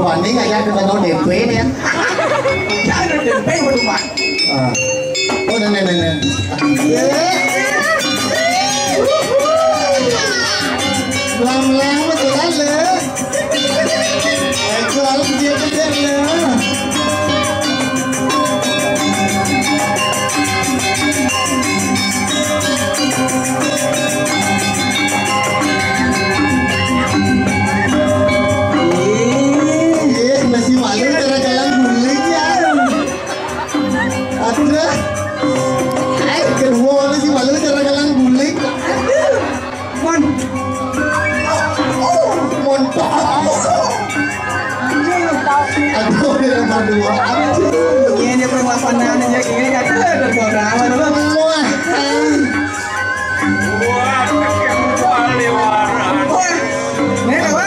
Banding aja kita tahu DP nih ya. Jangan DP waduh Pak. Oh nenek. Belang-belang betul aja. Itu harus dia kejar ya. Masih malu cara jalan guling ya. Ada. Kedua masih malu cara jalan guling. Montok. Aduh, dia berdua. Ini perlawanan aja gini kan ada programa dulu. Wah. Wah, paling waran. Wah. Ini apa?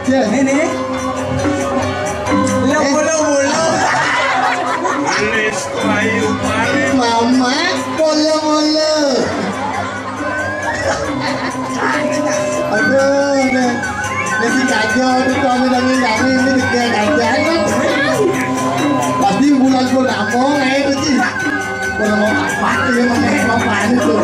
Ya, Ini. Bulu-bulu. Alis kayu paling. Mama, bola-bola. Aduh, nasi kacau tu kami ini dia kacau. Pasti bulan pun among itu sih. Kalau mau apa dia mau makan itu.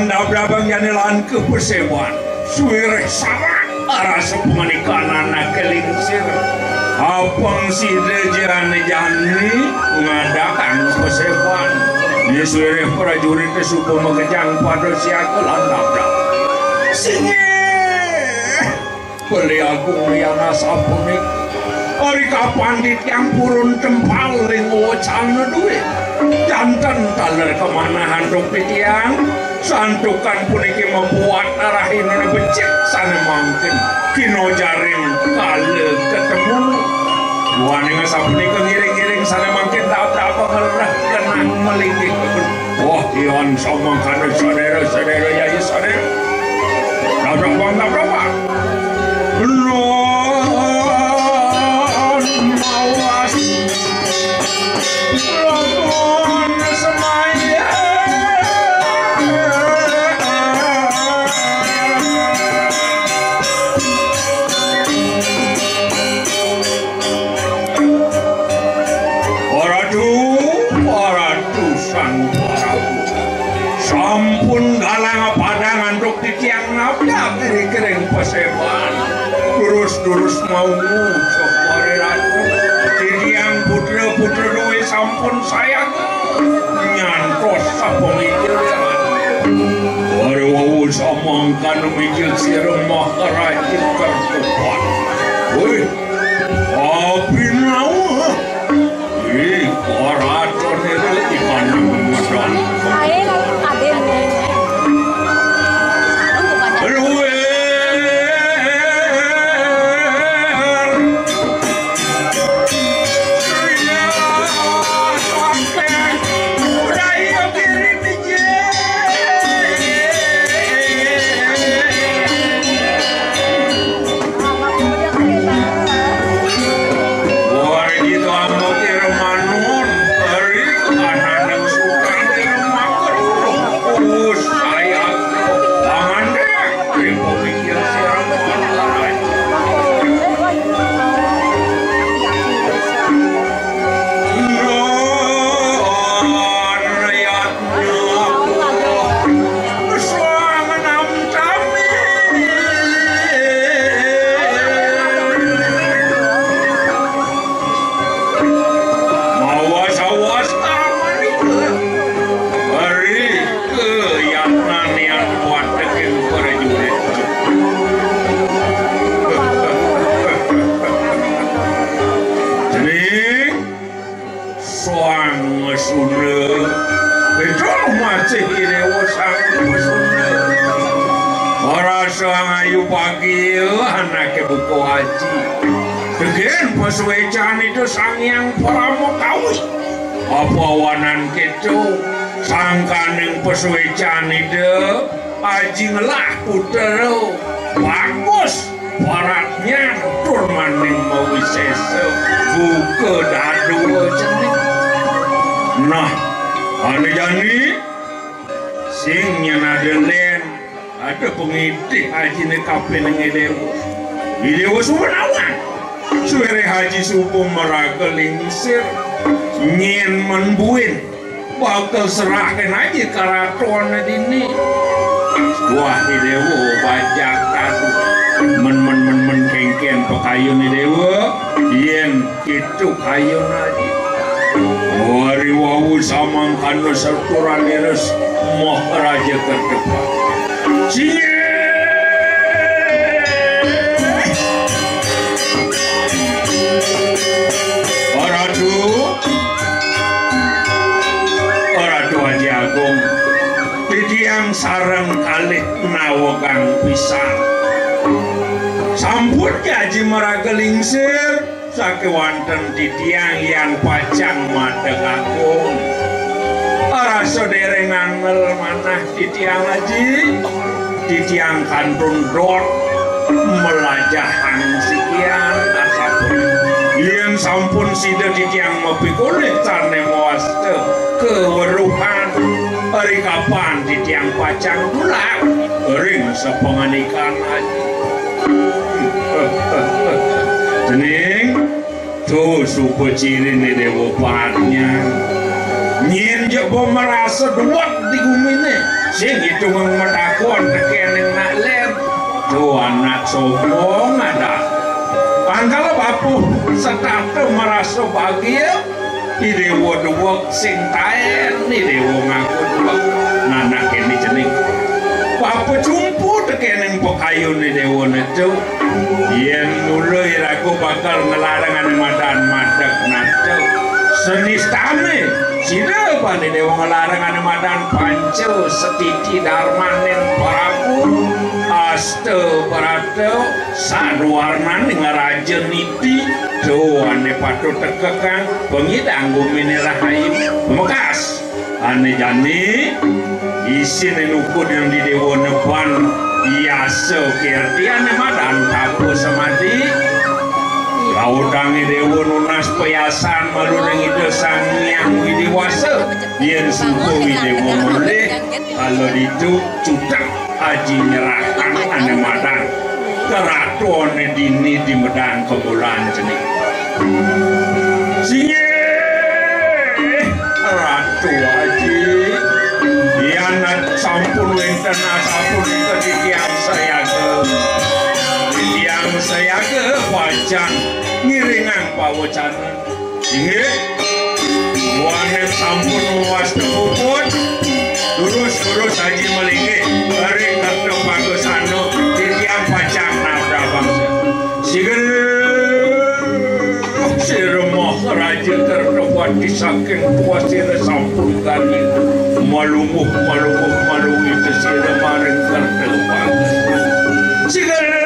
Dabrabang janilan ke persebuan suwireh sama arah sepengenikan anak kelingsir apang si dejan jani mengadakan persebuan dia suwireh prajurit ke suku mengejang pada siakelan dabrab singe beli agung liana sapunik hari kapan yang purun tempaling wacana duit jantan taler kemana handuk pitiang santukan puniki membuat arahin becek sana mungkin kino jaring kale ketemu wani ngasapunika ngiring-ngiring sana mangkin dapat ngerah kena melingkih. Wah, ion somong kana sadera-sadera ya sadera. Nabrak. Mawas Lamun semaya sampun galang padangan dok di tiang nabdak kering peseban durus mau sok pare ratu di tiang putra duwe sampun sayang nyantos sapemikir ore wau samangkan mikir sirem maharajit kertupan woi api nawa koraton itu ikan medan Pesuecan itu sangyang pramukawi apawanan keco sangkaning pesuecan itu aji ngelah putero bagus paratnya turmaning mawisese buka dadu jenik nah ane jani sing nyanadelen ada pengitih aji nekapen ngedewo idewo suwenawan suere haji subuh meraga lingsir nyen menbuin bakal serahkan aja karatuan dini wah idewo bajak tadu men kengken pekayun idewo yen itu kayun aja wari wawu samang kanu serturan iris moh raja terdepan Oradu Haji Agung titiang sareng kalih nawogang pisan sampun Haji Meraga lingsir sakewanten titiang yang pacang madeg agung rasa derengan ngel manah titiang Haji titiang kantun dot melajahang sikian asapun yang sampun sida titiang mapikulit tane moaste keweruhan hari kapan titiang pacang pulang ring sepenganikan aja jening tuh suku ciri nih dewopannya nyin jebo merasa duat di gumine sing itu ngedakon tekening naklem tuh anak sombong ada pangkal bapu setatu merasa bahagia idewo duwak sing taen idewo ngaku duwak nanak ini jening bapu cumpu tekening pokayun idewo netu yen mulai ragu bakal ngelarangan madan madak natu senistame sida pan idewo ngelarangan madan pancu setiti darmanen prabu waste parate sanuarnan ngaraja niti do ane patut tekekang pengidang gumine rahayu memekas ane jani isin nukud yang di dewa nepan iasa kertian madan tapu samadi laudangi dewa nunas peyasan malureng ide sang yang widiwasa yen suku widewa mulih kalau itu cutak haji nyerahkan ane madan keratuan dini di medan kebulan jenis sinye ratu haji yana sampun wentena sampun ke tiang saya ke wajan ngiringan pawacana inget wane sampun was puput lurus haji melinggi dari kartu bagusano di tiang pacang nabra bangsa siger sirmoh raja terdapat di saking puasir sampun kali malumuh itu sirmaring terdapat siger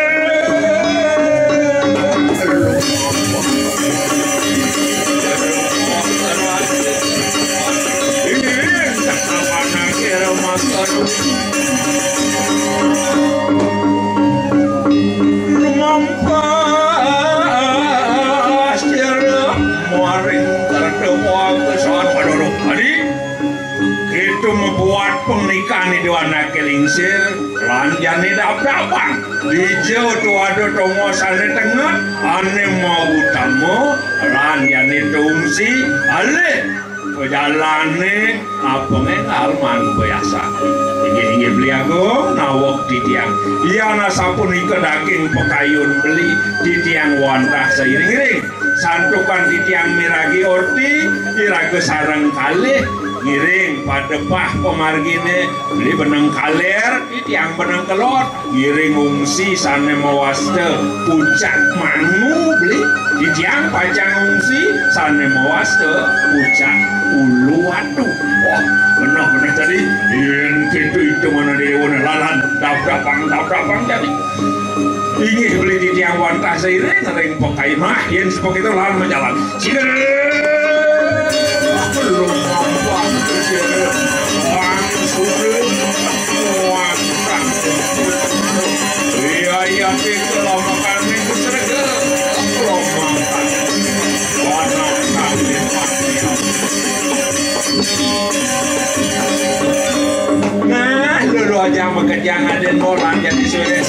pernikahan itu anak kelingsir lanjani dapat dijauh tu ada tongosan di tengah ane mau utamu lanjani tungsi alih perjalanan apa ngalman biasa ingin beli aku nawak di tiang ia nasapun ikan daging pekayun beli di tiang wantah seiring-iring santukan di tiang miragi orti iraga sarang kali ngiring pada pah pemargine beli benang kaler yang benang kelot ngiring ungsi sana mawaste puncak mangu beli di tiang pajang ungsi sana mawaste puncak ulu waduh wah benar tadi yang itu mana dewa lalan dabrapang jadi ingin beli di tiang wantah seiring ngering pakai mah yang seperti itu lalu menjalan cider belum nah, lu aja bekerja ngaden orang jadi sudah